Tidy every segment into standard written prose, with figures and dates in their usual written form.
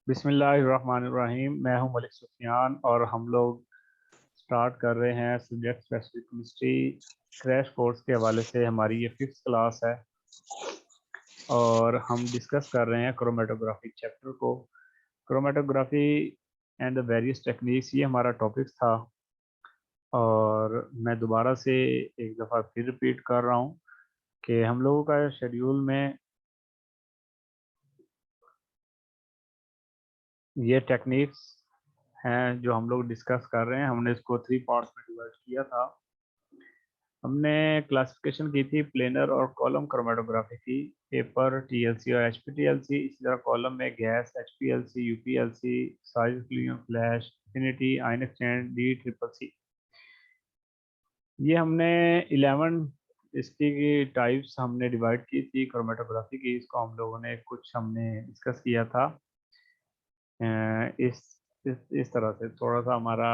बिस्मिल्लाहिर्रहमानिर्रहीम। मैं हूं मलिक सुफियान और हम लोग स्टार्ट कर रहे हैं subject specific chemistry crash course के हवाले से। हमारी ये 5th क्लास है और हम डिस्कस कर रहे हैं क्रोमेटोग्राफी चैप्टर को। Chromatography and the various techniques, ये हमारा टॉपिक था और मैं दोबारा से एक दफ़ा फिर रिपीट कर रहा हूँ कि हम लोगों का शेड्यूल में ये टेक्निक्स हैं जो हम लोग डिस्कस कर रहे हैं। हमने इसको 3 पार्ट्स में डिवाइड किया था। हमने क्लासिफिकेशन की थी प्लेनर और कॉलम क्रोमेटोग्राफी की, पेपर, टीएलसी और एचपीटीएलसी। इसी तरह कॉलम में gas, HPLC, UPLC, size film, flash, infinity, ion exchange, D triple C. ये हमने 11 इसकी टाइप्स हमने डिवाइड की थी क्रोमेटोग्राफी की। इसको हम लोगों ने कुछ हमने डिस्कस किया था। इस तरह से थोड़ा सा हमारा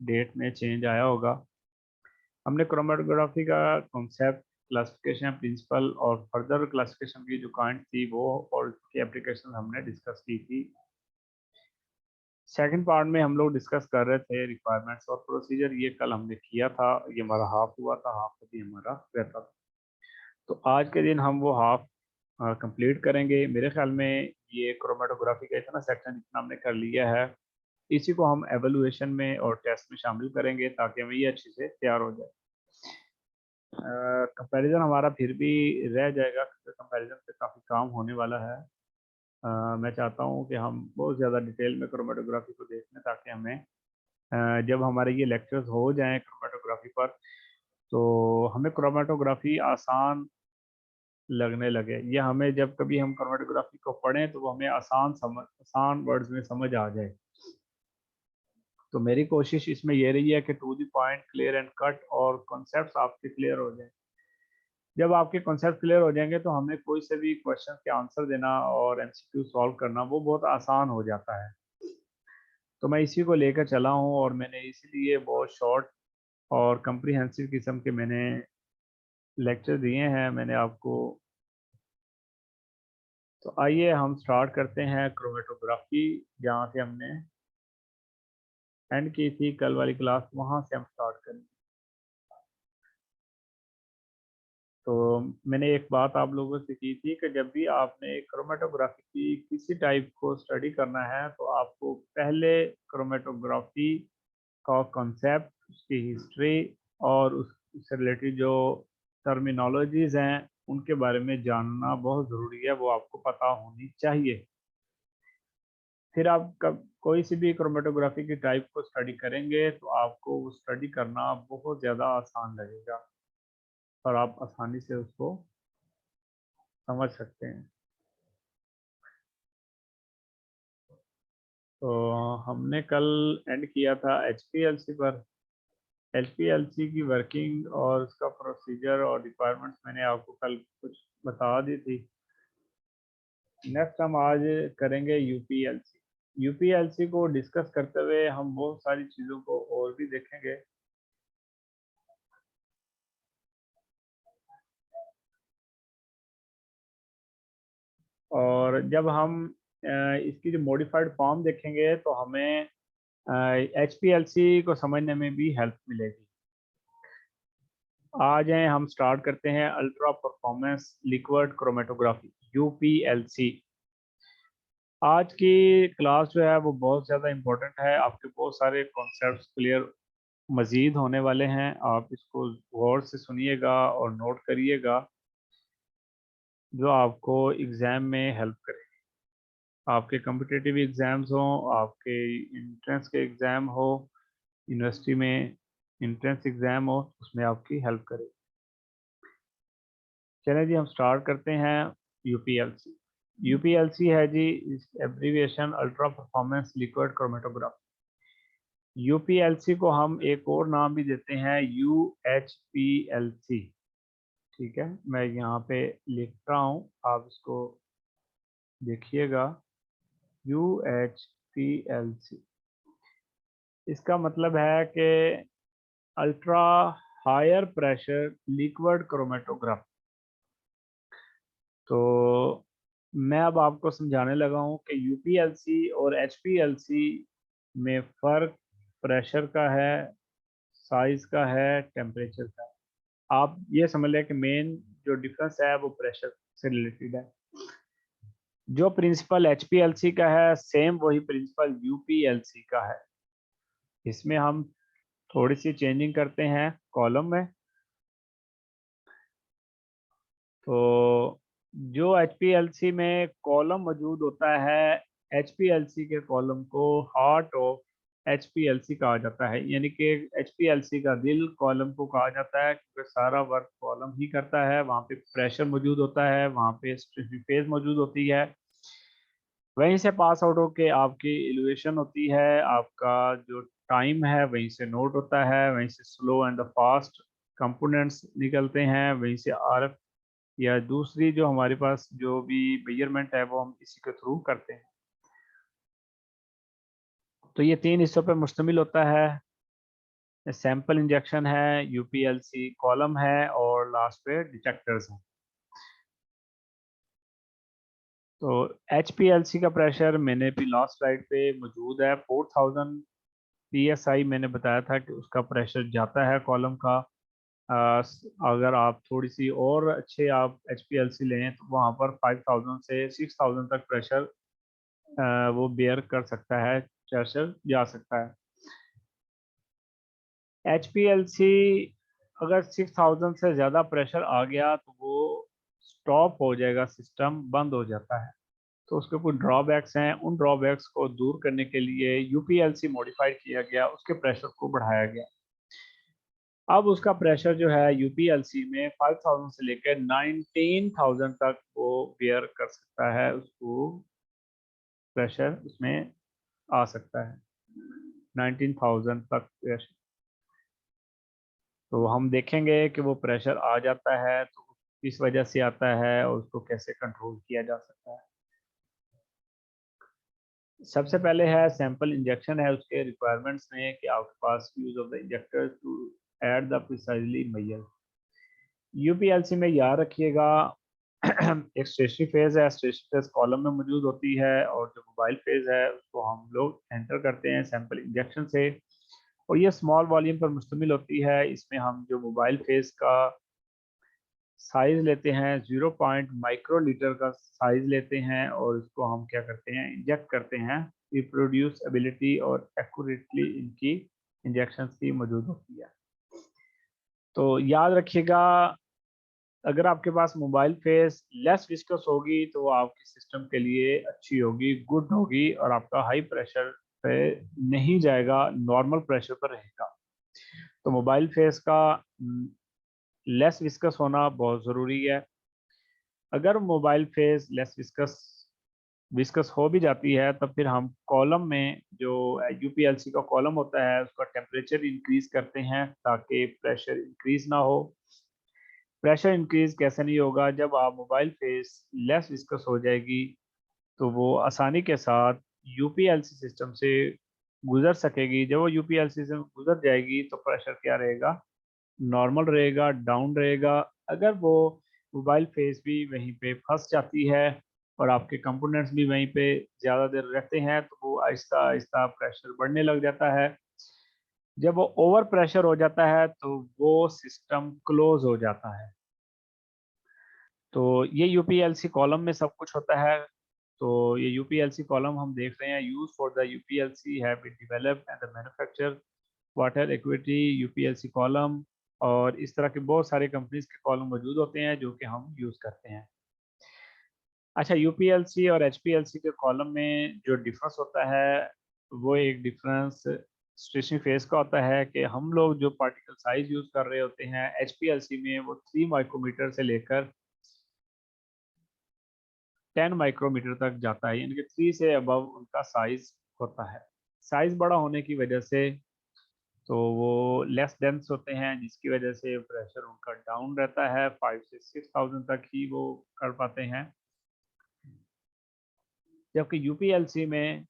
डेट में चेंज आया होगा। हमने क्रोमेटोग्राफी का कॉन्सेप्ट, क्लासिफिकेशन प्रिंसिपल और फर्दर क्लासिफिकेशन की जो काइंड थी वो और उसकी एप्लीकेशन हमने डिस्कस की थी। सेकंड पार्ट में हम लोग डिस्कस कर रहे थे रिक्वायरमेंट्स और प्रोसीजर। ये कल हमने किया था, ये हमारा हाफ हुआ था, हाफ अभी हमारा रहता था। तो आज के दिन हम वो हाफ कंप्लीट करेंगे। मेरे ख्याल में ये क्रोमेटोग्राफी का इतना सेक्शन इतना हमने कर लिया है, इसी को हम एवेलुएशन में और टेस्ट में शामिल करेंगे ताकि हमें ये अच्छे से तैयार हो जाए। कंपैरिजन हमारा फिर भी रह जाएगा क्योंकि कंपैरिजन पे काफ़ी काम होने वाला है। मैं चाहता हूँ कि हम बहुत ज़्यादा डिटेल में क्रोमेटोग्राफी को देख लें ताकि हमें जब हमारे ये लेक्चर्स हो जाएं क्रोमेटोग्राफी पर तो हमें क्रोमेटोग्राफी आसान लगने लगे, या हमें जब कभी हम क्रोमेटोग्राफी को पढ़ें तो वो हमें आसान वर्ड्स में समझ आ जाए। तो मेरी कोशिश इसमें ये रही है कि to the point, clear and cut, और कॉन्सेप्ट्स आपके क्लियर हो जाए। जब आपके कॉन्सेप्ट क्लियर हो जाएंगे तो हमें कोई से भी क्वेश्चन के आंसर देना और एमसीक्यू सॉल्व करना वो बहुत आसान हो जाता है। तो मैं इसी को लेकर चला हूँ और मैंने इसीलिए बहुत शॉर्ट और कंप्रीहेंसिव किस्म के मैंने लेक्चर दिए हैं मैंने आपको। तो आइए हम स्टार्ट करते हैं क्रोमेटोग्राफी, जहाँ से हमने एंड की थी कल वाली क्लास, वहाँ से हम स्टार्ट करें। तो मैंने एक बात आप लोगों से की थी कि जब भी आपने क्रोमेटोग्राफी की किसी टाइप को स्टडी करना है तो आपको पहले क्रोमेटोग्राफी का कॉन्सेप्ट, उसकी हिस्ट्री और उससे रिलेटेड जो टर्मिनोलॉजीज हैं उनके बारे में जानना बहुत ज़रूरी है, वो आपको पता होनी चाहिए। फिर आप कब कोई सी भी क्रोमेटोग्राफी की टाइप को स्टडी करेंगे तो आपको वो स्टडी करना बहुत ज़्यादा आसान लगेगा और आप आसानी से उसको समझ सकते हैं। तो हमने कल एंड किया था एचपीएलसी पर। एचपीएलसी की वर्किंग और उसका प्रोसीजर और रिक्वायरमेंट्स मैंने आपको कल कुछ बता दी थी। नेक्स्ट हम आज करेंगे यूपीएलसी। यूपीएलसी को डिस्कस करते हुए हम बहुत सारी चीज़ों को और भी देखेंगे। और जब हम इसकी जो मॉडिफाइड फॉर्म देखेंगे तो हमें एचपीएलसी को समझने में भी हेल्प मिलेगी। आ जाएं हम स्टार्ट करते हैं अल्ट्रा परफॉर्मेंस लिक्विड क्रोमेटोग्राफी, यूपीएलसी। आज की क्लास जो है वो बहुत ज़्यादा इम्पोर्टेंट है, आपके बहुत सारे कॉन्सेप्ट्स क्लियर मज़ीद होने वाले हैं। आप इसको गौर से सुनिएगा और नोट करिएगा जो आपको एग्ज़ाम में हेल्प करेगी। आपके कम्पिटिटिव एग्ज़ाम्स हों, आपके इंट्रेंस के एग्ज़ाम हो, यूनिवर्सिटी में इंट्रेंस एग्ज़ाम हो, उसमें आपकी हेल्प करेगी। चलें जी हम स्टार्ट करते हैं यूपीएलसी। यूपीएलसी है जी abbreviation ultra performance liquid chromatography. UPLC को हम एक और नाम भी देते हैं यूएचपीएलसी। ठीक है, मैं यहाँ पे लिख रहा हूँ, आप इसको देखिएगा। यूएचपीएलसी इसका मतलब है कि ultra higher pressure liquid chromatography. तो मैं अब आपको समझाने लगा हूँ कि यूपीएलसी और एचपीएलसी में फ़र्क प्रेशर का है, साइज़ का है, टेम्परेचर का है। आप ये समझ लें कि मेन जो डिफरेंस है वो प्रेशर से रिलेटेड है। जो प्रिंसिपल एचपीएलसी का है सेम वही प्रिंसिपल यूपीएलसी का है। इसमें हम थोड़ी सी चेंजिंग करते हैं कॉलम में। तो जो एचपीएलसी में कॉलम मौजूद होता है, एचपीएलसी के कॉलम को हार्ट ऑफ एचपीएलसी कहा जाता है, यानी कि एचपीएलसी का दिल कॉलम को कहा जाता है, क्योंकि सारा वर्क कॉलम ही करता है। वहाँ पे प्रेशर मौजूद होता है, वहाँ पे फेज मौजूद होती है, वहीं से पास आउट होके आपकी एलिवेशन होती है, आपका जो टाइम है वहीं से नोट होता है, वहीं से slow and the fast components निकलते हैं, वहीं से आरएफ या दूसरी जो हमारे पास जो भी मेजरमेंट है वो हम इसी के थ्रू करते हैं। तो ये 3 हिस्सों पे मुश्तमिल होता है। सैंपल इंजेक्शन है, यूपीएलसी कॉलम है और लास्ट पे डिटेक्टर्स हैं। तो एचपीएलसी का प्रेशर मैंने भी लास्ट स्लाइड पे मौजूद है, 4000 पीएसआई मैंने बताया था कि उसका प्रेशर जाता है कॉलम का। अगर आप थोड़ी सी और अच्छे आप एचपीएलसी लें तो वहाँ पर 5000 से 6000 तक प्रेशर वो बेयर कर सकता है, प्रेशर जा सकता है। एचपीएलसी अगर 6000 से ज़्यादा प्रेशर आ गया तो वो स्टॉप हो जाएगा, सिस्टम बंद हो जाता है। तो उसके कुछ ड्रॉबैक्स हैं, उन ड्रॉबैक्स को दूर करने के लिए यूपीएलसी मॉडिफाइड किया गया, उसके प्रेशर को बढ़ाया गया। अब उसका प्रेशर जो है यूपीएलसी में 5000 से लेकर 19000 तक वो बेयर कर सकता है, उसको प्रेशर उसमें आ सकता है 19000 तक प्रेशर। तो हम देखेंगे कि वो प्रेशर आ जाता है तो किस वजह से आता है और उसको कैसे कंट्रोल किया जा सकता है। सबसे पहले है सैंपल इंजेक्शन है, उसके रिक्वायरमेंट्स में कि आपके पास use of the injector to add the precisely measure. UPLC में याद रखिएगा एक स्टेशनरी फेज है, स्टेशनरी फेज कॉलम में मौजूद होती है, और जो मोबाइल फेज है उसको हम लोग एंटर करते हैं सैंपल इंजेक्शन से, और ये स्मॉल वॉल्यूम पर मुश्तमिल होती है। इसमें हम जो मोबाइल फेज का साइज लेते हैं 0 माइक्रोलीटर का साइज लेते हैं, और इसको हम क्या करते हैं, इंजेक्ट करते हैं। रिप्रोड्यूस एबिलिटी और एक्यूरेटली इनकी इंजेक्शन की मौजूद होती है। तो याद रखिएगा, अगर आपके पास मोबाइल फेस लेस विस्कस होगी तो वो आपके सिस्टम के लिए अच्छी होगी, गुड होगी, और आपका हाई प्रेशर पे नहीं जाएगा, नॉर्मल प्रेशर पर रहेगा। तो मोबाइल फेस का लेस विस्कस होना बहुत ज़रूरी है। अगर mobile face less viscous viscous हो भी जाती है तो फिर हम कॉलम में जो यूपीएलसी का कॉलम होता है उसका टेम्परेचर इंक्रीज करते हैं ताकि प्रेशर इंक्रीज ना हो। प्रेशर इंक्रीज कैसे नहीं होगा, जब आप मोबाइल फेस लेस विस्कस हो जाएगी तो वो आसानी के साथ यूपीएलसी सिस्टम से गुजर सकेगी। जब वो यूपीएलसी से गुजर जाएगी तो प्रेशर क्या रहेगा, नॉर्मल रहेगा, डाउन रहेगा। अगर वो मोबाइल फेस भी वहीं पे फंस जाती है और आपके कंपोनेंट्स भी वहीं पे ज़्यादा देर रहते हैं तो वो आहिस्ता आहिस्ता प्रेशर बढ़ने लग जाता है। जब वो ओवर प्रेशर हो जाता है तो वो सिस्टम क्लोज हो जाता है। तो ये यूपीएलसी कॉलम में सब कुछ होता है। तो ये यूपीएलसी कॉलम हम देख रहे हैं, use for the UPLC have been developed and the manufacture water Acquity UPLC column, और इस तरह के बहुत सारे कंपनीज के कॉलम मौजूद होते हैं जो कि हम यूज़ करते हैं। अच्छा, यूपीएलसी और एचपीएलसी के कॉलम में जो डिफरेंस होता है वो एक डिफरेंस स्टेशनरी फेज का होता है कि हम लोग जो पार्टिकल साइज यूज़ कर रहे होते हैं एचपीएलसी में वो 3 माइक्रोमीटर से लेकर 10 माइक्रोमीटर तक जाता है, यानी कि 3 से अबव उनका साइज होता है। साइज बड़ा होने की वजह से तो वो लेस डेंस होते हैं, जिसकी वजह से प्रेशर उनका डाउन रहता है, 5 से 6000 तक ही वो कर पाते हैं। जबकि यूपीएलसी में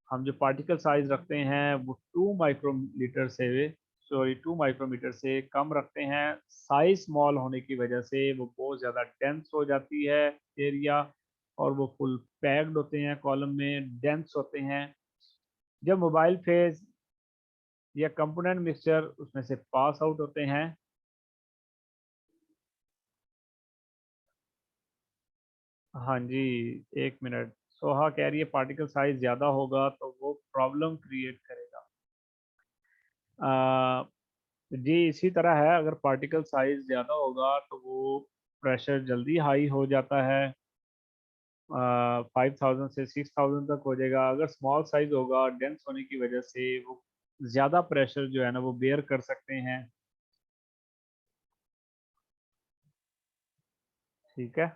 हम जो पार्टिकल साइज रखते हैं वो 2 माइक्रोमीटर से कम रखते हैं। साइज स्मॉल होने की वजह से वो बहुत ज़्यादा डेंस हो जाती है एरिया, और वो फुल पैक्ड होते हैं, कॉलम में डेंस होते हैं। जब मोबाइल फेज या कंपोनेंट मिक्सचर उसमें से पास आउट होते हैं, हाँ जी, 1 मिनट। सोहा कह रही है पार्टिकल साइज ज़्यादा होगा तो वो प्रॉब्लम क्रिएट करेगा। आ, जी इसी तरह है, अगर पार्टिकल साइज ज़्यादा होगा तो वो प्रेशर जल्दी हाई हो जाता है, 5000 से 6000 तक हो जाएगा। अगर स्मॉल साइज होगा डेंस होने की वजह से वो ज़्यादा प्रेशर जो है ना वो बेयर कर सकते हैं। ठीक है,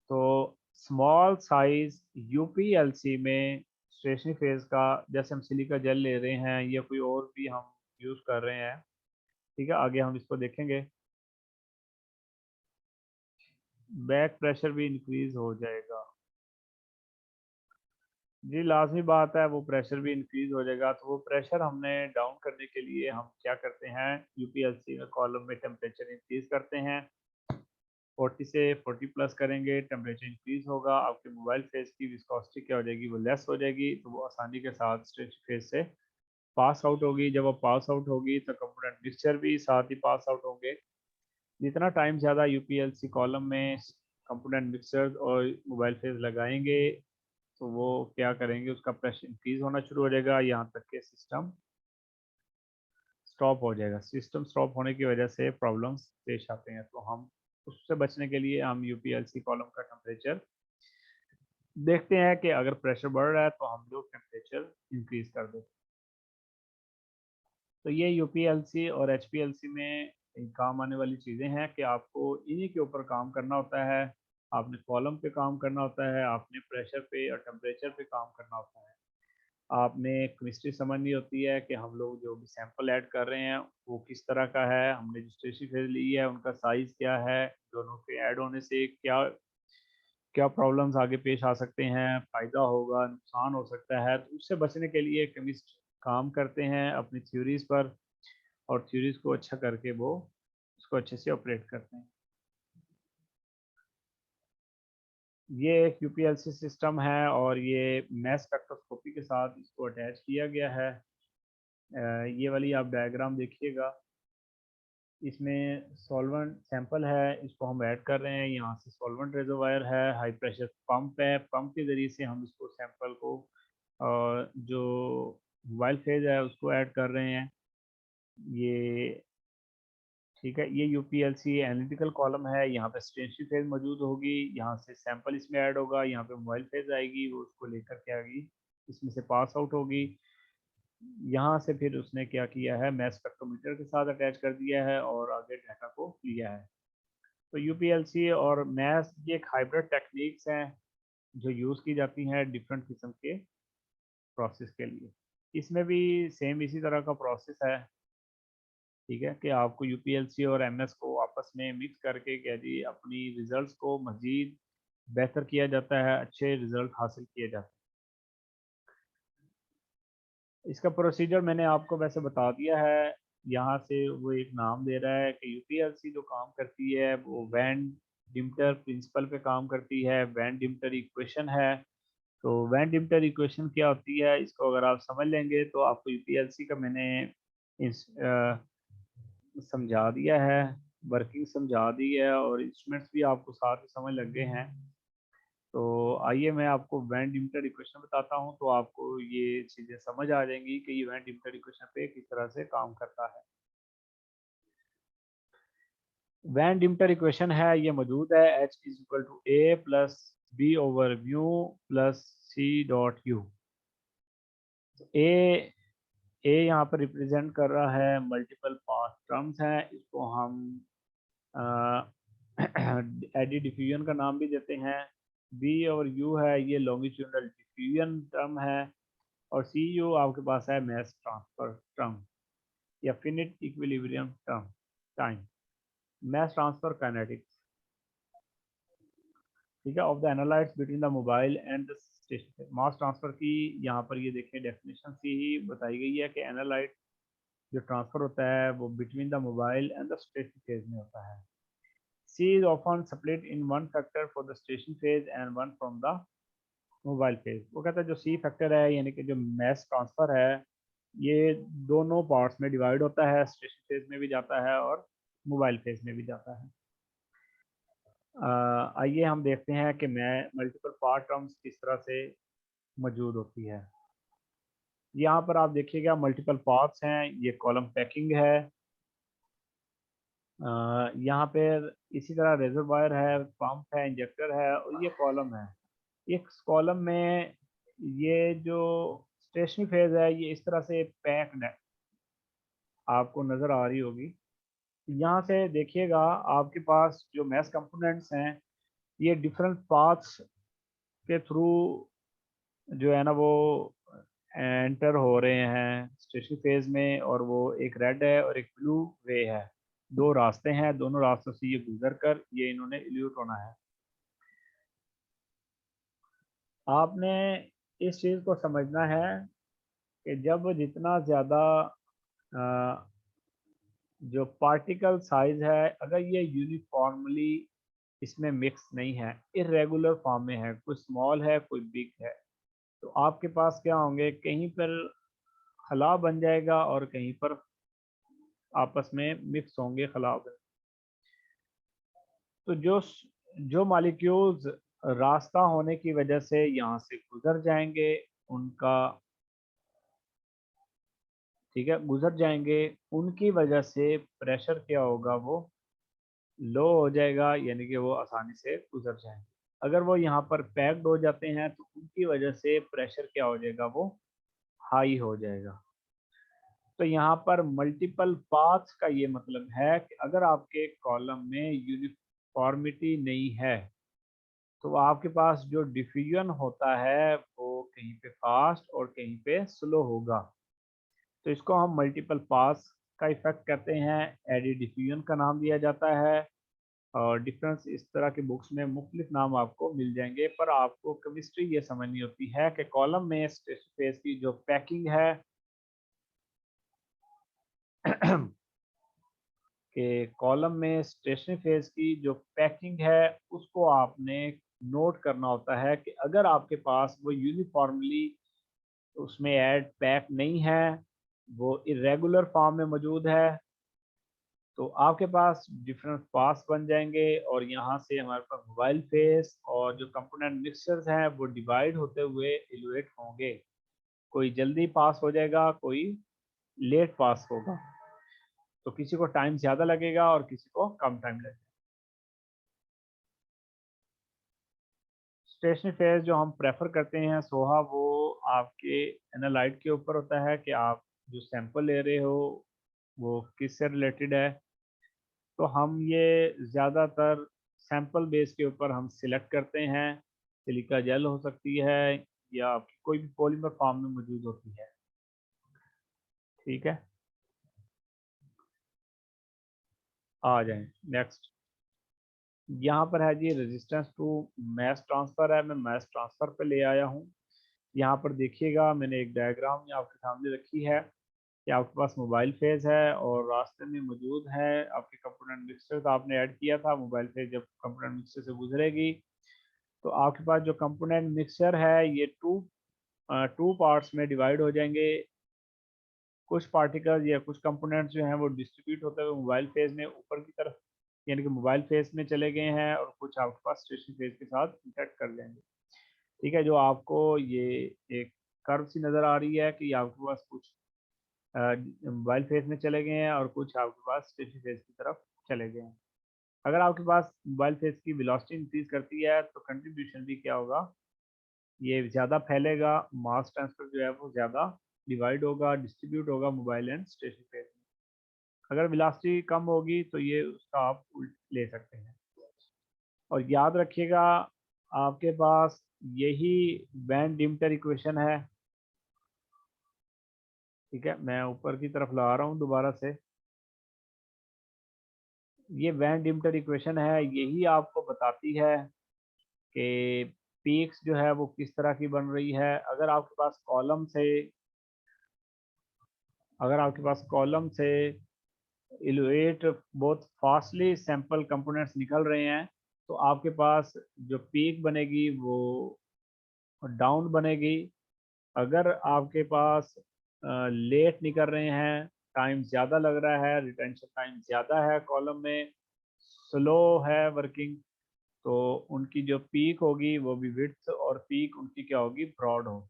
तो स्मॉल साइज यूपीएलसी में स्टेशनरी फेज का, जैसे हम सिलिका जेल ले रहे हैं या कोई और भी हम यूज़ कर रहे हैं, ठीक है, आगे हम इसको देखेंगे, बैक प्रेशर भी इंक्रीज हो जाएगा। जी लाजमी बात है, वो प्रेशर भी इंक्रीज हो जाएगा। तो वो प्रेशर हमने डाउन करने के लिए हम क्या करते हैं, यूपीएलसी में कॉलम में टेम्परेचर इंक्रीज करते हैं, 40 से 40 प्लस करेंगे, टेम्परेचर इंक्रीज होगा, आपके मोबाइल फेस की विस्कोसिटी क्या हो जाएगी, वो लेस हो जाएगी, तो वो आसानी के साथ स्ट्रेच फेस से पास आउट होगी। जब वो पास आउट होगी तो कंपोनेंट मिक्सचर भी साथ ही पास आउट होंगे। जितना टाइम ज़्यादा यूपीएलसी कॉलम में कंपोनेंट मिक्सर और मोबाइल फेस लगाएंगे तो वो क्या करेंगे, उसका प्रेशर इंक्रीज होना शुरू हो जाएगा, यहाँ तक के सिस्टम स्टॉप हो जाएगा। सिस्टम स्टॉप होने की वजह से प्रॉब्लम्स पेश आते हैं, तो हम उससे बचने के लिए हम यूपीएलसी कॉलम का टेम्परेचर देखते हैं कि अगर प्रेशर बढ़ रहा है तो हम लोग टेम्परेचर इंक्रीज कर देते हैं। तो ये यूपीएलसी और एचपीएलसी में काम आने वाली चीज़ें हैं कि आपको इन्हीं के ऊपर काम करना होता है। आपने कॉलम पे काम करना होता है, आपने प्रेशर पे और टेम्परेचर पे काम करना होता है, आपने केमिस्ट्री समझनी होती है कि हम लोग जो भी सैंपल ऐड कर रहे हैं वो किस तरह का है, हमने जो स्टेशनरी फेज ली है उनका साइज क्या है, दोनों के ऐड होने से क्या क्या प्रॉब्लम्स आगे पेश आ सकते हैं, फ़ायदा होगा, नुकसान हो सकता है। तो उससे बचने के लिए केमिस्ट काम करते हैं अपनी थ्योरीज़ पर, और थ्योरीज़ को अच्छा करके वो उसको अच्छे से ऑपरेट करते हैं। ये एक यूपीएलसी सिस्टम है और ये मैस स्पेक्ट्रोस्कोपी के साथ इसको अटैच किया गया है। ये वाली आप डायग्राम देखिएगा, इसमें सॉल्वेंट सैंपल है, इसको हम ऐड कर रहे हैं, यहाँ से सॉल्वेंट रिजर्वायर है, हाई प्रेशर पंप है, पंप के ज़रिए से हम इसको सैंपल को जो मोबाइल फेज है उसको ऐड कर रहे हैं। ये ठीक है, ये यूपीएलसी एनालिटिकल कॉलम है, यहाँ पे स्टेशनरी फेज मौजूद होगी, यहाँ से सैंपल इसमें ऐड होगा, यहाँ पे मोबाइल फेज आएगी, वो उसको लेकर के आएगी, इसमें से पास आउट होगी। यहाँ से फिर उसने क्या किया है, मैस स्पेक्ट्रोमीटर के साथ अटैच कर दिया है और आगे डाटा को लिया है। तो यूपीएलसी और मैस ये एक हाइब्रिड टेक्निक्स हैं जो यूज़ की जाती हैं डिफरेंट किस्म के प्रोसेस के लिए। इसमें भी सेम इसी तरह का प्रोसेस है, ठीक है, कि आपको यूपीएलसी और एमएस को आपस में मिक्स करके क्या जी अपनी रिजल्ट्स को मज़ीद बेहतर किया जाता है, अच्छे रिजल्ट हासिल किए जाते हैं। इसका प्रोसीजर मैंने आपको वैसे बता दिया है, यहाँ से वो एक नाम दे रहा है कि यूपीएलसी जो काम करती है वो वैन डिम्टर प्रिंसिपल पे काम करती है, वैन डिम्टर इक्वेशन है। तो वैन डिम्टर इक्वेशन क्या होती है, इसको अगर आप समझ लेंगे तो आपको यूपीएलसी का मैंने इस समझा दिया है, वर्किंग समझा दी है और इंस्ट्रूमेंट्स भी आपको साथ ही समझ लग गए हैं। तो आइए मैं आपको वैन डिम्टर इक्वेशन बताता हूँ, तो आपको ये चीज़ें समझ आ जाएंगी कि ये वैन डिम्टर इक्वेशन पे किस तरह से काम करता है। वैन डिम्टर इक्वेशन है, ये मौजूद है, H is equal to A plus B over mu plus C dot u. A यहाँ पर रिप्रेजेंट कर रहा है मल्टीपल पास टर्म्स हैं, इसको हम एडी डिफ्यूजन का नाम भी देते हैं। बी और यू है, ये लॉन्गिट्यूडनल डिफ्यूजन टर्म है, और सी यू आपके पास है मैस ट्रांसफर टर्म या finite equilibrium term time, mass transfer kinetics, ठीक है, of the analytes between the mobile and the station. Mass transfer की यहाँ पर ये देखें डेफिनेशन से ही बताई गई है कि एनालाइट जो ट्रांसफर होता है वो between the mobile and the station phase में होता है। C is often split in one factor for the stationary phase and one from the mobile phase. वो कहता है जो सी फैक्टर है यानी कि जो मैस ट्रांसफर है ये दोनों पार्ट्स में डिवाइड होता है, स्टेशन फेज में भी जाता है और मोबाइल फेज में भी जाता है। आइए हम देखते हैं कि मैं मल्टीपल पार्ट टर्म्स किस तरह से मौजूद होती है। यहाँ पर आप देखिएगा मल्टीपल पार्ट्स हैं, ये कॉलम पैकिंग है, यहाँ पे इसी तरह रेजरवायर है, पंप है, इंजेक्टर है और ये कॉलम है। इस कॉलम में ये जो स्टेशनरी फेज है ये इस तरह से पैक्ड है, आपको नज़र आ रही होगी। यहाँ से देखिएगा आपके पास जो मैस कंपोनेंट्स हैं ये डिफरेंट पाथ्स के थ्रू जो है ना वो एंटर हो रहे हैं स्टेशनरी फेज में, और वो एक रेड है और एक ब्लू वे है। दो रास्ते हैं, दोनों रास्तों से ये गुजर कर ये इन्होंने इल्यूट होना है। आपने इस चीज़ को समझना है कि जब जितना ज़्यादा जो पार्टिकल साइज है अगर ये यूनिफॉर्मली इसमें मिक्स नहीं है, इरेगुलर फॉर्म में है, कोई स्मॉल है कोई बिग है, तो आपके पास क्या होंगे, कहीं पर खला बन जाएगा और कहीं पर आपस में मिक्स होंगे खला। तो जो जो मॉलिक्यूल्स रास्ता होने की वजह से यहाँ से गुजर जाएंगे उनका, ठीक है, गुजर जाएंगे, उनकी वजह से प्रेशर क्या होगा, वो लो हो जाएगा, यानी कि वो आसानी से गुजर जाएंगे। अगर वो यहाँ पर पैक्ड हो जाते हैं तो उनकी वजह से प्रेशर क्या हो जाएगा, वो हाई हो जाएगा। तो यहाँ पर मल्टीपल पाथ्स का ये मतलब है कि अगर आपके कॉलम में यूनिफॉर्मिटी नहीं है तो आपके पास जो डिफ्यूजन होता है वो कहीं पे फास्ट और कहीं पे स्लो होगा। तो इसको हम मल्टीपल पास का इफेक्ट कहते हैं, एडी डिफ्यूजन का नाम दिया जाता है। और डिफरेंस इस तरह के बुक्स में मुख्तलिफ नाम आपको मिल जाएंगे, पर आपको केमिस्ट्री ये समझनी होती है कि कॉलम में स्टेशनरी फेज की जो पैकिंग है कि कॉलम में स्टेशनरी फेज की जो पैकिंग है उसको आपने नोट करना होता है कि अगर आपके पास वो यूनिफॉर्मली उसमें ऐड पैक नहीं है, वो इरेगुलर फॉर्म में मौजूद है, तो आपके पास डिफरेंट पास बन जाएंगे और यहाँ से हमारे पास मोबाइल फेस और जो कंपोनेंट मिक्सचर्स हैं वो डिवाइड होते हुए इलुएट होंगे। कोई जल्दी पास हो जाएगा, कोई लेट पास होगा, तो किसी को टाइम ज़्यादा लगेगा और किसी को कम टाइम लगेगा। स्टेशनरी फेज जो हम प्रेफर करते हैं सोहा, वो आपके एनालाइट के ऊपर होता है कि आप जो सैंपल ले रहे हो वो किस से रिलेटेड है। तो हम ये ज़्यादातर सैंपल बेस के ऊपर हम सिलेक्ट करते हैं। सिलिका जेल हो सकती है या आपकी कोई भी पॉलीमर फॉर्म में मौजूद होती है, ठीक है। आ जाएं नेक्स्ट, यहाँ पर है जी रेजिस्टेंस टू मैस ट्रांसफ़र है। मैं मैस ट्रांसफ़र पे ले आया हूँ। यहाँ पर देखिएगा मैंने एक डायग्राम यहाँ आपके सामने रखी है कि आपके पास मोबाइल फेज है और रास्ते में मौजूद है आपके कंपोनेंट मिक्सचर, तो आपने ऐड किया था। मोबाइल फेज जब कंपोनेंट मिक्सचर से गुजरेगी तो आपके पास जो कंपोनेंट मिक्सचर है ये टू पार्ट्स में डिवाइड हो जाएंगे। कुछ पार्टिकल्स या कुछ कंपोनेंट्स जो हैं वो डिस्ट्रीब्यूट होते हुए मोबाइल फेज में ऊपर की तरफ यानी कि मोबाइल फेज में चले गए हैं और कुछ आपके पास स्टेशनरी फेज के साथ इंटरेक्ट कर जाएंगे, ठीक है। जो आपको ये एक कर्व सी नज़र आ रही है कि आपके पास कुछ मोबाइल फेज में चले गए हैं और कुछ आपके पास स्टेशनरी फेज की तरफ चले गए हैं। अगर आपके पास मोबाइल फेज की वेलोसिटी इंक्रीज करती है तो कंट्रीब्यूशन भी क्या होगा, ये ज़्यादा फैलेगा, मास ट्रांसफर जो है वो ज़्यादा डिवाइड होगा, डिस्ट्रीब्यूट होगा मोबाइल एंड स्टेशनरी फेज में। अगर वेलोसिटी कम होगी तो ये उसका आप उल्ट ले सकते हैं। और याद रखिएगा आपके पास यही वैन डिम्टर इक्वेशन है, ठीक है। मैं ऊपर की तरफ ला रहा हूँ दोबारा से। ये वैन डिम्टर इक्वेशन है, यही आपको बताती है कि पीक्स जो है वो किस तरह की बन रही है। अगर आपके पास कॉलम से इलुएट बहुत फास्टली सैंपल कंपोनेंट्स निकल रहे हैं, तो आपके पास जो पीक बनेगी वो डाउन बनेगी। अगर आपके पास लेट निकल रहे हैं, टाइम ज़्यादा लग रहा है, रिटेंशन टाइम ज़्यादा है, कॉलम में स्लो है वर्किंग, तो उनकी जो पीक होगी वो भी विड्थ और पीक उनकी क्या होगी, ब्रॉड होगी।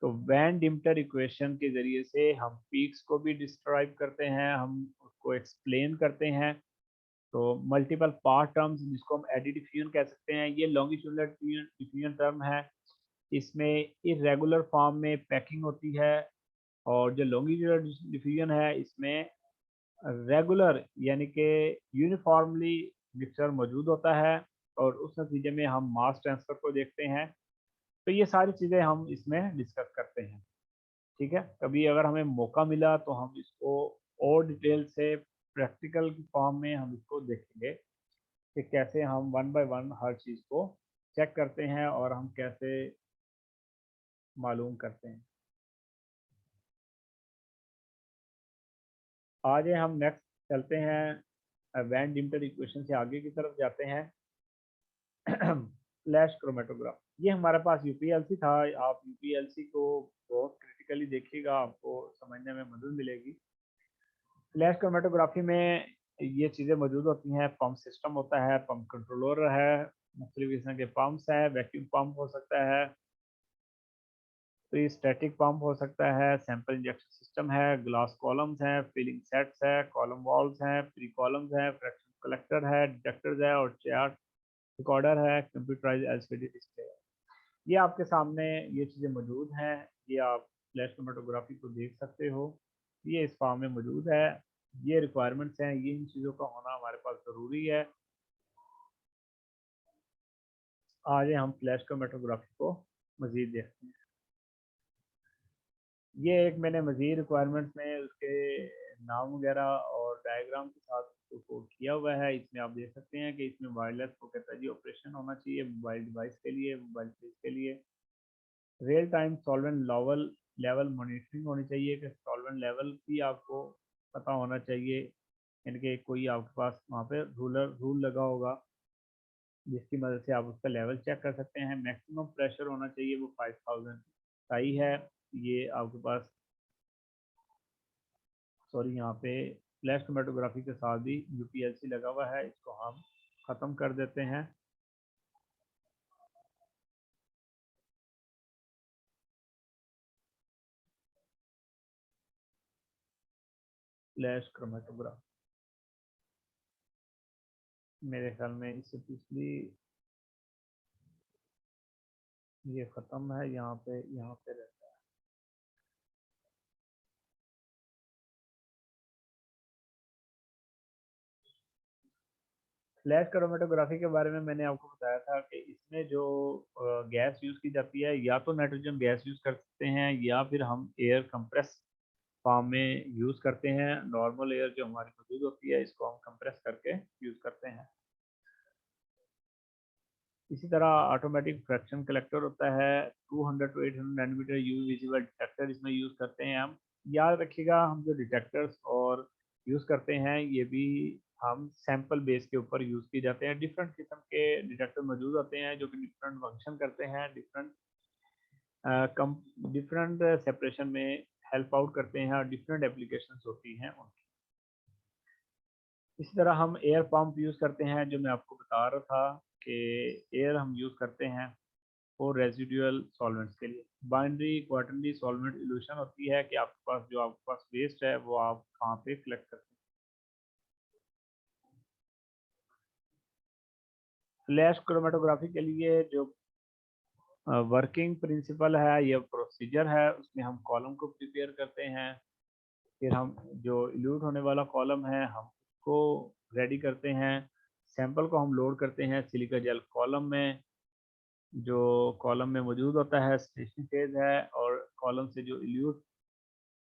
तो वैन डिम्टर इक्वेशन के ज़रिए से हम पीक्स को भी डिस्क्राइब करते हैं, हम उसको एक्सप्लेन करते हैं। तो मल्टीपल पार्ट टर्म्स जिसको हम एडी डिफ्यूजन कह सकते हैं, ये लॉन्गिट्यूडनल डिफ्यूजन टर्म है। इसमें इरेगुलर फॉर्म में पैकिंग होती है, और जो लॉन्गिट्यूडनल डिफ्यूजन है इसमें रेगुलर यानी कि यूनिफॉर्मली मिक्सचर मौजूद होता है, और उस नतीजे में हम मास ट्रांसफर को देखते हैं। तो ये सारी चीज़ें हम इसमें डिस्कस करते हैं। ठीक है, कभी अगर हमें मौका मिला तो हम इसको और डिटेल से प्रैक्टिकल की फॉर्म में हम इसको देखेंगे कि कैसे हम वन बाय वन हर चीज़ को चेक करते हैं और हम कैसे मालूम करते हैं। आज हम नेक्स्ट चलते हैं, वैन डिम्टर इक्वेशन से आगे की तरफ जाते हैं। फ्लैश क्रोमेटोग्राफ, ये हमारे पास यूपीएलसी था। आप यूपीएलसी को बहुत क्रिटिकली देखिएगा, आपको समझने में मदद मिलेगी। फ्लैश क्रोमेटोग्राफी में ये चीज़ें मौजूद होती हैं। पंप सिस्टम होता है, पंप कंट्रोलर है, मुख्तलिफ किस्म के पंप्स हैं, वैक्यूम पंप हो सकता है, तो ये स्टैटिक पंप हो सकता है, सैंपल इंजेक्शन सिस्टम है, ग्लास कॉलम्स हैं, फिलिंग सेट्स है, कॉलम वॉल्स हैं, प्री कॉलम्स हैं, फ्रैक्शन कलेक्टर है, डिटेक्टर्स है, और चार्ट रिकॉर्डर है, कंप्यूटराइज एलसीडी डिस्प्ले है। ये आपके सामने ये चीज़ें मौजूद हैं। ये आप फ्लैश क्रोमेटोग्राफी को देख सकते हो, ये इस फॉर्म में मौजूद है। ये रिक्वायरमेंट्स हैं, ये इन चीज़ों का होना हमारे पास ज़रूरी है। आज हम फ्लैश क्रोमेटोग्राफी को मज़ीद देखते हैं। ये एक मैंने मज़ीद रिक्वायरमेंट्स में उसके नाम वगैरह और डायग्राम के साथ उसको किया हुआ है। इसमें आप देख सकते हैं कि इसमें वायरलेस को कहता है जी ऑपरेशन होना चाहिए मोबाइल डिवाइस के लिए, मोबाइल फेस के लिए। Real time solvent level level monitoring होनी चाहिए कि सॉल्वेंट लेवल भी आपको पता होना चाहिए, यानी कि कोई आपके पास वहाँ पे रूल लगा होगा जिसकी मदद से आप उसका लेवल चेक कर सकते हैं। मैक्सिमम प्रेशर होना चाहिए वो 5000 सही है। ये आपके पास सॉरी यहाँ पे फ्लैश क्रोमेटोग्राफी के साथ भी यूपीएलसी लगा हुआ है, इसको हम ख़त्म कर देते हैं। फ्लैश क्रोमेटोग्राफी मेरे ख्याल में इससे पिछली ये ख़त्म है, यहाँ पे रहता है। फ्लैश क्रोमेटोग्राफी के बारे में मैंने आपको बताया था कि इसमें जो गैस यूज़ की जाती है, या तो नाइट्रोजन गैस यूज़ कर सकते हैं, या फिर हम एयर कंप्रेस फॉर्म में यूज़ करते हैं। नॉर्मल एयर जो हमारी मौजूद होती है इसको हम कंप्रेस करके यूज़ करते हैं। इसी तरह ऑटोमेटिक फ्रैक्शन कलेक्टर होता है, 200 to 800 nanometer UV visible detector इसमें यूज़ करते हैं हम। याद रखिएगा, हम जो डिटेक्टर्स और यूज़ करते हैं ये भी हम सैंपल बेस के ऊपर यूज़ किए जाते हैं। डिफरेंट किस्म के डिटेक्टर मौजूद होते हैं जो कि डिफरेंट फंक्शन करते हैं, डिफरेंट सेपरेशन में हेल्प आउट करते हैं, और डिफरेंट एप्लीकेशंस होती हैं उनकी। इसी तरह हम एयर पंप यूज़ करते हैं, जो मैं आपको बता रहा था कि एयर हम यूज़ करते हैं और रेजिडुअल सॉल्वेंट्स के लिए। बाइनरी क्वार्टरली सॉल्वेंट इल्यूशन होती है कि आपके पास वेस्ट है वो आप कहाँ पे कलेक्ट करते हैं। फ्लैश क्रोमेटोग्राफी के लिए जो वर्किंग प्रिंसिपल है, ये प्रोसीजर है, उसमें हम कॉलम को प्रिपेयर करते हैं। फिर हम जो इल्यूट होने वाला कॉलम है हम उसको रेडी करते हैं। सैंपल को हम लोड करते हैं सिलिका जेल कॉलम में, जो कॉलम में मौजूद होता है स्टेशनरी फेज है, और कॉलम से जो इल्यूट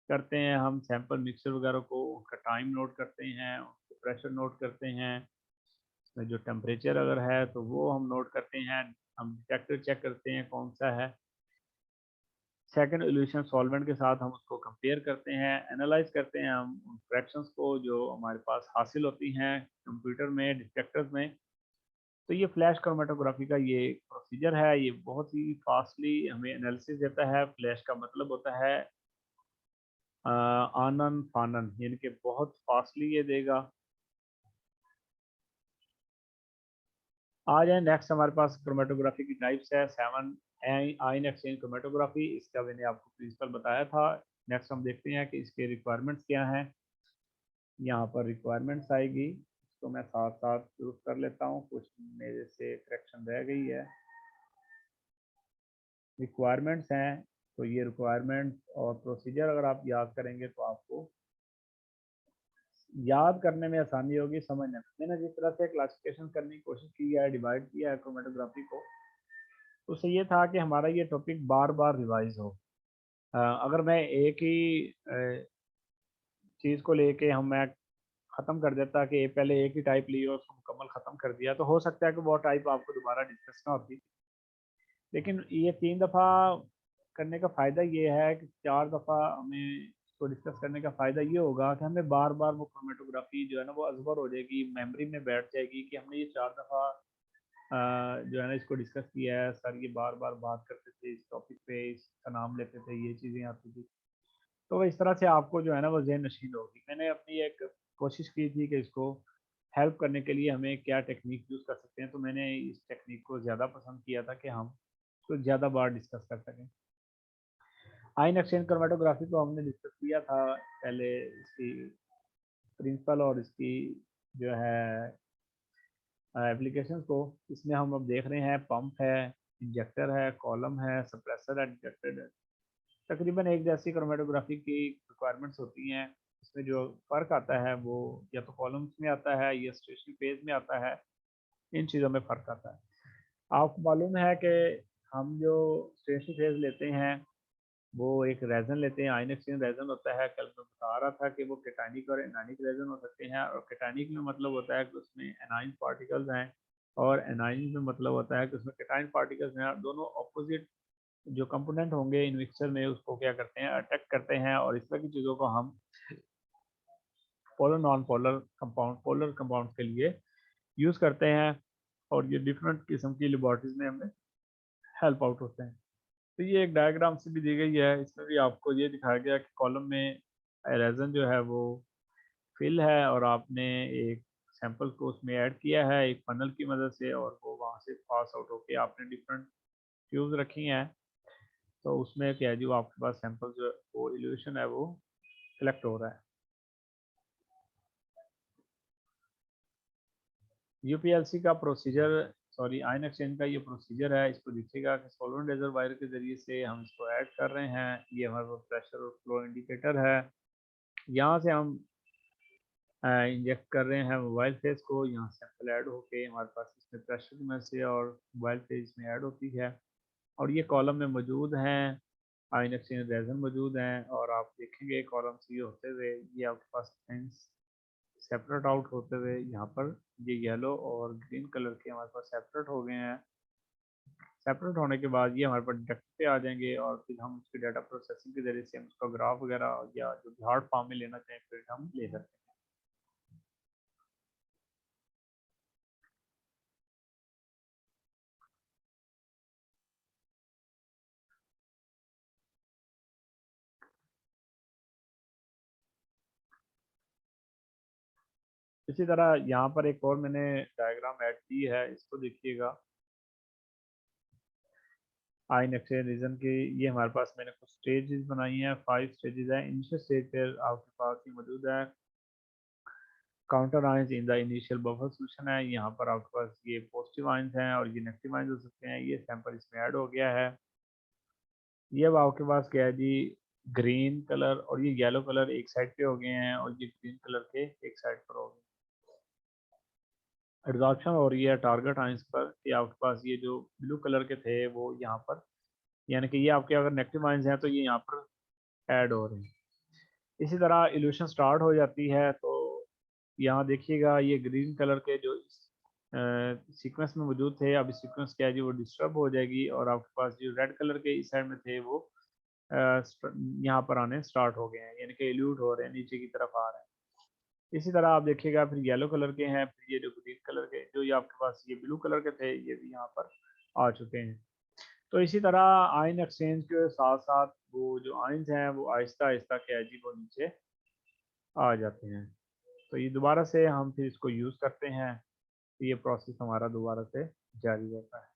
करते हैं हम सैंपल मिक्सर वगैरह को, उनका टाइम नोट करते हैं, उसको प्रेशर नोट करते हैं, उसमें जो टेम्परेचर अगर है तो वो हम नोट करते हैं। हम डिटेक्टर चेक करते हैं कौन सा है। सेकंड इल्यूशन सॉल्वेंट के साथ हम उसको कंपेयर करते हैं, एनालाइज करते हैं हम उन फ्रैक्शंस को जो हमारे पास हासिल होती हैं कंप्यूटर में डिटेक्टर्स में। तो ये फ्लैश क्रोमेटोग्राफी का ये प्रोसीजर है, ये बहुत ही फास्टली हमें एनालिसिस देता है। फ्लैश का मतलब होता है आनन फानन, यानी कि बहुत फास्टली ये देगा। आ जाए नेक्स्ट, हमारे पास क्रोमेटोग्राफी की टाइप्स है 7 आयन एक्सचेंज क्रोमेटोग्राफी, इसका मैंने आपको प्रिंसिपल बताया था। नेक्स्ट हम देखते हैं कि इसके रिक्वायरमेंट्स क्या हैं। यहाँ पर रिक्वायरमेंट्स आएगी, इसको मैं साथ साथ प्रूफ कर लेता हूँ, कुछ मेरे से करेक्शन रह गई है। रिक्वायरमेंट्स हैं, तो ये रिक्वायरमेंट और प्रोसीजर अगर आप याद करेंगे तो आपको याद करने में आसानी होगी, समझने में। मैंने जिस तरह से क्लासिफिकेशन करने की कोशिश की है, डिवाइड किया है क्रोमेटोग्राफी को, उससे ये था कि हमारा ये टॉपिक बार बार रिवाइज हो। अगर मैं एक ही चीज़ को लेके मैं ख़त्म कर देता कि पहले एक ही टाइप ली और उसको मुकम्मल ख़त्म कर दिया, तो हो सकता है कि वो टाइप आपको दोबारा डिस्कस ना होती। लेकिन ये 3 दफ़ा करने का फ़ायदा ये है कि 4 दफ़ा हमें इसको डिस्कस करने का फ़ायदा ये होगा कि हमें बार बार वो क्रोमेटोग्राफी जो है ना वो अज़बर हो जाएगी, मेमोरी में बैठ जाएगी कि हमने ये 4 दफ़ा जो है ना इसको डिस्कस किया है, सर ये बार बार बात करते थे इस टॉपिक पे, इसका नाम लेते थे, ये चीज़ें आती थी। तो इस तरह से आपको जो है ना वो ज़हन नशीन होगी। मैंने अपनी एक कोशिश की थी कि इसको हेल्प करने के लिए हमें क्या टेक्निक यूज़ कर सकते हैं, तो मैंने इस टेक्निक को ज़्यादा पसंद किया था कि हम तो ज़्यादा बार डिस्कस कर सकें। आयन एक्सचेंज क्रोमेटोग्राफी को हमने डिस्कस किया था पहले, इसकी प्रिंसिपल और इसकी जो है एप्लीकेशन को। इसमें हम अब देख रहे हैं पंप है, इंजेक्टर है, कॉलम है, सप्रेसर है, डिटेक्टर है। तकरीबन एक जैसी क्रोमेटोग्राफी की रिक्वायरमेंट्स होती हैं। इसमें जो फ़र्क आता है वो या तो कॉलम्स में आता है या स्टेशनरी पेज में आता है, इन चीज़ों में फ़र्क आता है। आपको मालूम है कि हम जो स्टेशनरी पेज लेते हैं वो एक रेजन लेते हैं, आयन एक्सचेंज रेजन होता है। कल मैं बता रहा था कि वो कैटानिक और एनानिक रेजन हो सकते हैं, और कैटानिक में मतलब होता है कि उसमें एनाइन पार्टिकल्स हैं, और एनाइन में मतलब होता है कि उसमें कैटाइन पार्टिकल्स हैं। दोनों ऑपोजिट जो कंपोनेंट होंगे इन मिक्सचर में उसको क्या करते हैं, अटैक करते हैं, और इस तरह की चीज़ों को हम polar non polar compound, polar compound के लिए यूज़ करते हैं, और ये डिफरेंट किस्म की लेबॉरेटरीज में हमें हेल्प आउट होते हैं। तो ये एक डायग्राम से भी दी गई है, इसमें भी आपको ये दिखाया गया कि कॉलम में रेजन जो है वो फिल है, और आपने एक सैंपल को उसमें ऐड किया है एक फनल की मदद से, और वो वहाँ से पास आउट होके आपने डिफरेंट ट्यूब्स रखी हैं। तो उसमें क्या है जी, वो आपके पास सैंपल जो वो इल्यूशन है वो कलेक्ट हो रहा है। यूपीएलसी का प्रोसीजर, सॉरी आयन एक्सचेंज का ये प्रोसीजर है। इसको देखिएगा कि सॉल्वेंट लेजर वायर के ज़रिए से हम इसको ऐड कर रहे हैं। ये हमारे पास प्रेशर और फ्लो इंडिकेटर है। यहाँ से हम इंजेक्ट कर रहे हैं मोबाइल फेज को, यहाँ सैंपल ऐड होके हमारे पास इसमें प्रेशर की मदद से और मोबाइल फेज में ऐड होती है, और ये कॉलम में मौजूद हैं, आयन एक्सचेंज रेजन मौजूद हैं। और आप देखेंगे कॉलम से ये होते हुए ये आपके पास सेपरेट आउट होते हुए यहाँ पर ये येलो और ग्रीन कलर के हमारे पास सेपरेट हो गए हैं। सेपरेट होने के बाद ये हमारे पास डिटेक्टर पे आ जाएंगे, और फिर हम उसकी डाटा प्रोसेसिंग के जरिए से हम उसका ग्राफ वगैरह या जो भी हार्ड फॉर्म में लेना चाहें फिर हम ले सकते हैं। इसी तरह यहाँ पर एक और मैंने डायग्राम ऐड की है, इसको देखिएगा। आयन एक्सचेंज रीजन की ये हमारे पास मैंने कुछ स्टेजेस बनाई हैं, 5 स्टेजेस हैं। इनिशियल स्टेज पर आपके पास ये मौजूद है counter ions in the initial buffer solution है। यहाँ पर आपके पास ये पॉजिटिव आयंस हैं और ये नेगेटिव आयंस हो सकते हैं। ये सैंपल इसमें ऐड हो गया है। ये अब आपके पास क्या है जी, ग्रीन कलर और ये येलो कलर एक साइड पे हो गए हैं, और ये ग्रीन कलर के एक साइड पर हो गए। एब्जॉर्प्शन हो रही है टारगेट आयंस पर, कि आपके पास ये जो ब्लू कलर के थे वो यहाँ पर, यानी कि ये आपके अगर नेगेटिव आयंस हैं तो ये यहाँ पर ऐड हो रहे हैं। इसी तरह इल्यूशन स्टार्ट हो जाती है, तो यहाँ देखिएगा ये ग्रीन कलर के जो सीक्वेंस में मौजूद थे, अब सीक्वेंस क्या है जी वो डिस्टर्ब हो जाएगी, और आपके पास जो रेड कलर के इस साइड में थे वो यहाँ पर आने स्टार्ट हो गए हैं, यानी कि एल्यूट हो रहे हैं, नीचे की तरफ आ रहे हैं। इसी तरह आप देखिएगा फिर येलो कलर के हैं, फिर ये जो ग्रीन कलर के, जो ये आपके पास ये ब्लू कलर के थे, ये भी यहाँ पर आ चुके हैं। तो इसी तरह आयन एक्सचेंज के साथ साथ वो जो आयन्स हैं वो आहिस्ता आहिस्ता क्या है जी वो नीचे आ जाते हैं। तो ये दोबारा से हम फिर इसको यूज़ करते हैं, तो ये प्रोसेस हमारा दोबारा से जारी रहता है।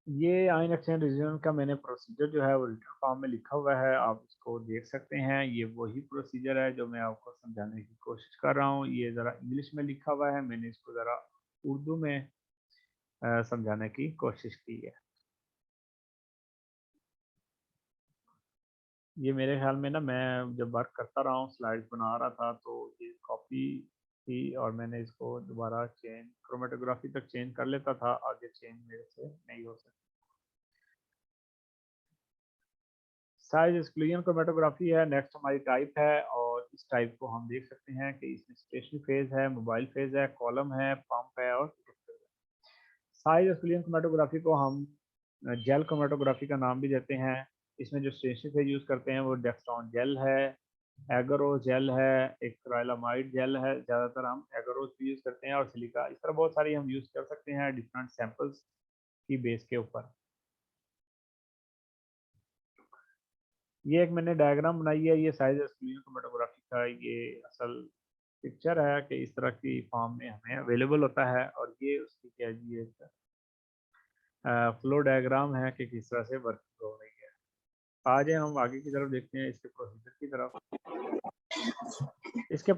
ये आयन एक्सचेंज रिजन का मैंने प्रोसीजर जो है वो रिटन फॉर्म में लिखा हुआ है, आप इसको देख सकते हैं। ये वही प्रोसीजर है जो मैं आपको समझाने की कोशिश कर रहा हूँ। ये ज़रा इंग्लिश में लिखा हुआ है, मैंने इसको ज़रा उर्दू में समझाने की कोशिश की है। ये मेरे ख्याल में ना, मैं जब वर्क करता रहा हूँ, स्लाइड्स बना रहा था, तो ये कॉपी थी और मैंने इसको दोबारा चेंज क्रोमेटोग्राफी तक चेंज कर लेता था, आगे चेंज मेरे से नहीं हो सकता। साइज एक्सक्लूजन क्रोमेटोग्राफी है, नेक्स्ट हमारी टाइप है, और इस टाइप को हम देख सकते हैं कि इसमें स्टेशनरी फेज है, मोबाइल फेज है, कॉलम है, पंप है और साइज एक्सक्लूजन क्रोमेटोग्राफी को हम जेल क्रोमेटोग्राफी का नाम भी देते हैं। इसमें जो स्टेशनरी फेज यूज़ करते हैं वो डेक्सट्रॉन जेल है, एगरो जेल है, एक क्राइलामाइड जेल है, ज़्यादातर हम एगरोज भी यूज़ करते हैं, और सिलिका, इस तरह बहुत सारी हम यूज़ कर सकते हैं डिफरेंट सैंपल्स की बेस के ऊपर। ये एक मैंने डायग्राम बनाई है, ये साइज एक्सक्लूजन क्रोमेटोग्राफी का ये असल पिक्चर है कि इस तरह की फॉर्म में हमें अवेलेबल होता है, और ये उसकी क्या जी एक फ्लो डायग्राम है कि किस तरह से वर्किंग हो रही है। आज हम आगे की तरफ देखते हैं, इसके प्रोसीजर की तरफ। इसके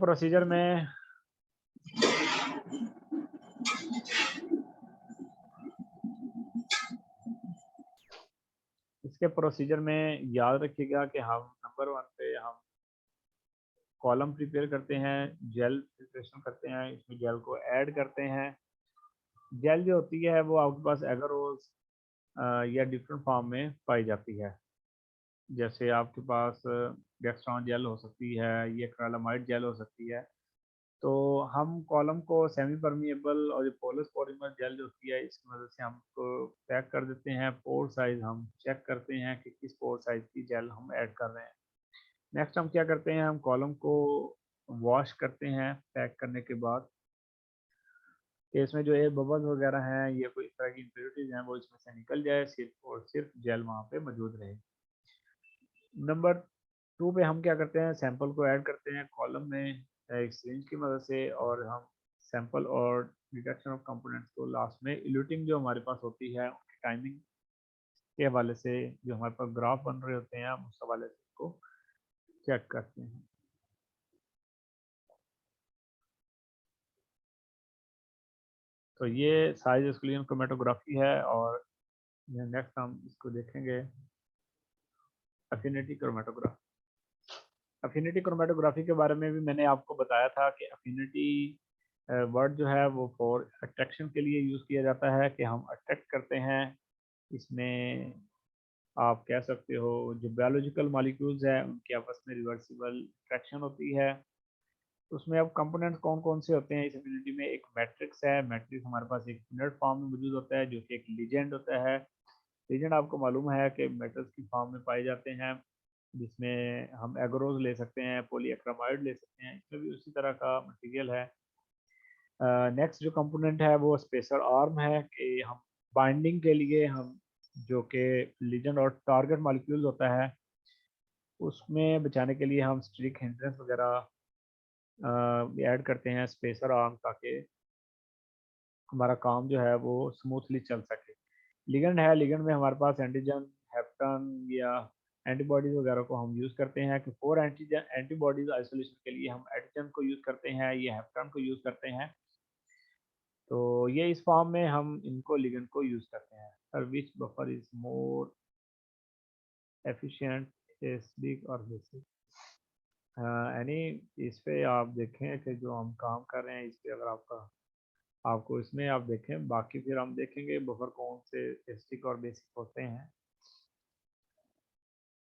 प्रोसीजर में याद रखिएगा कि हम नंबर 1 पे हम कॉलम प्रिपेयर करते हैं, जेल प्रिपरेशन करते हैं, इसमें जेल को ऐड करते हैं। जेल जो होती है वो आपके पास एगरोज या डिफरेंट फॉर्म में पाई जाती है। जैसे आपके पास डेक्स्ट्रॉन जेल हो सकती है, ये क्रालामाइड जेल हो सकती है। तो हम कॉलम को सेमी परमिएबल और जो पोलस पॉलीमर जेल जो होती है, इसकी मदद से हम उसको पैक कर देते हैं। पोर साइज हम चेक करते हैं कि किस पोर साइज की जेल हम ऐड कर रहे हैं। नेक्स्ट हम क्या करते हैं, हम कॉलम को वॉश करते हैं पैक करने के बाद, कि इसमें जो एयर बबल्स वगैरह हैं, ये कोई इस तरह की इम्प्योरिटीज हैं वो इसमें से निकल जाए, सिर्फ और सिर्फ जेल वहाँ पे मौजूद रहे। नंबर 2 पे हम क्या करते हैं, सैंपल को ऐड करते हैं कॉलम में एक सिरिंज की मदद से, और हम सैंपल और डिटेक्शन ऑफ कंपोनेंट्स को लास्ट में इल्यूटिंग जो हमारे पास होती है उनकी टाइमिंग के हवाले से, जो हमारे पास ग्राफ बन रहे होते हैं, हम उस हवाले से इसको चेक करते हैं। तो ये साइज एक्सक्लूजन क्रोमेटोग्राफी है, और नेक्स्ट हम इसको देखेंगे अफिनिटी क्रोमेटोग्राफी। अफिनिटी क्रोमेटोग्राफी के बारे में भी मैंने आपको बताया था कि अफिनिटी वर्ड जो है वो फॉर अट्रैक्शन के लिए यूज़ किया जाता है, कि हम अट्रैक्ट करते हैं। इसमें आप कह सकते हो जो बायोलॉजिकल मॉलिक्यूल्स हैं उनकी आपस में रिवर्सिबल अट्रैक्शन होती है। तो उसमें अब कंपोनेंट्स कौन कौन से होते हैं इस अफिनिटी में, एक मैट्रिक्स है। मैट्रिक्स हमारे पास एक इनर्ट फॉर्म में मौजूद होता है जो कि एक लिजेंड होता है। लिजेंड आपको मालूम है कि मेटल्स की फॉर्म में पाए जाते हैं, जिसमें हम एग्रोज ले सकते हैं, पॉलीएक्रामाइड ले सकते हैं, इसमें भी उसी तरह का मटेरियल है। नेक्स्ट जो कंपोनेंट है वो स्पेसर आर्म है, कि हम बाइंडिंग के लिए हम जो कि लिजेंड और टारगेट मॉलिक्यूल्स होता है उसमें बचाने के लिए हम स्ट्रिक हिंड्रेंस वगैरह ऐड करते हैं स्पेसर आर्म, ताकि हमारा काम जो है वो स्मूथली चल सके। लिगेंड है, लिगेंड में हमारे पास एंटीजन, हेप्टन या एंटीबॉडीज वगैरह को हम यूज़ करते हैं, कि फोर एंटीजन एंटीबॉडीज आइसोलेशन के लिए हम एंटीजन को यूज़ करते हैं, ये हेप्टन को यूज़ करते हैं। तो ये इस फॉर्म में हम इनको लिगेंड को यूज़ करते हैं। Sir which buffer is more efficient, acidic और बेसिक? यानी इस पे आप देखें कि जो हम काम कर रहे हैं इस पे, अगर आपको इसमें आप देखें, बाकी फिर हम देखेंगे बफर कौन से एसिडिक और बेसिक होते हैं।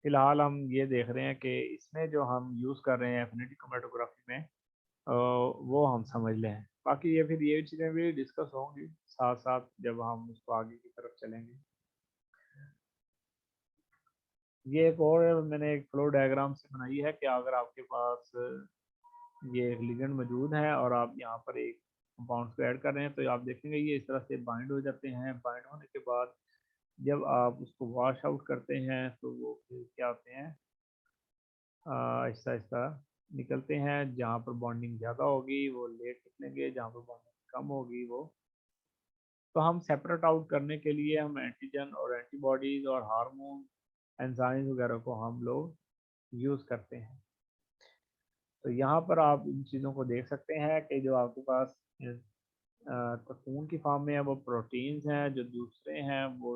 फिलहाल हम ये देख रहे हैं कि इसमें जो हम यूज़ कर रहे हैं एफिनिटी क्रोमेटोग्राफी में, वो हम समझ लें। बाकी ये फिर ये चीज़ें भी डिस्कस होंगी साथ साथ जब हम उसको आगे की तरफ चलेंगे। ये एक और मैंने एक फ्लो डायग्राम से बनाई है कि अगर आपके पास ये लिगेंड मौजूद है और आप यहाँ पर एक कंपाउंड को ऐड कर रहे हैं तो आप देखेंगे ये इस तरह से बाइंड हो जाते हैं। बाइंड होने के बाद जब आप उसको वॉश आउट करते हैं तो वो फिर क्या होते हैं, आहिस्ता आहिस्ता निकलते हैं। जहाँ पर बॉन्डिंग ज़्यादा होगी वो लेट निकलेंगे, जहाँ पर बॉन्डिंग कम होगी वो। तो हम सेपरेट आउट करने के लिए हम एंटीजन और एंटीबॉडीज़ और हार्मोन एंजाइम्स वगैरह को हम लोग यूज़ करते हैं। तो यहाँ पर आप इन चीज़ों को देख सकते हैं कि जो आपके पास ककून की फॉर्म में है वो प्रोटीन्स हैं, जो दूसरे हैं वो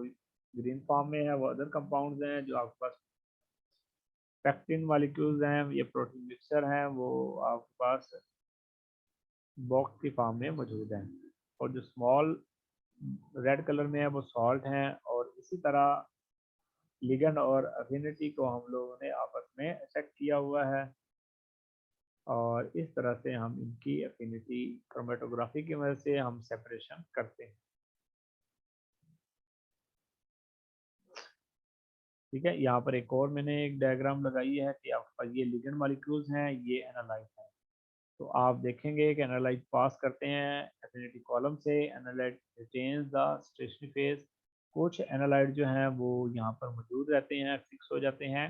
ग्रीन फॉर्म में है वो अदर कंपाउंड्स हैं, जो आपके पास पैक्टिन मॉलिक्यूल्स हैं ये प्रोटीन मिक्सचर हैं वो आपके पास बॉक्स की फॉर्म में मौजूद हैं। और जो स्मॉल रेड कलर में है वो सॉल्ट हैं। और इसी तरह लिगेंड और अफिनिटी को हम लोगों ने आपस में सेट किया हुआ है और इस तरह से हम इनकी अफिनिटी क्रोमेटोग्राफी की मदद से हम सेपरेशन करते हैं। ठीक है, यहाँ पर एक और मैंने एक डायग्राम लगाई है कि आपके पास ये लिगेंड मॉलिक्यूल्स हैं, ये एनालाइट हैं। तो आप देखेंगे कि एनालाइट पास करते हैं एफिनिटी कॉलम से, analyte retains the stationary phase. कुछ एनालाइट जो हैं वो यहाँ पर मौजूद रहते हैं, फिक्स हो जाते हैं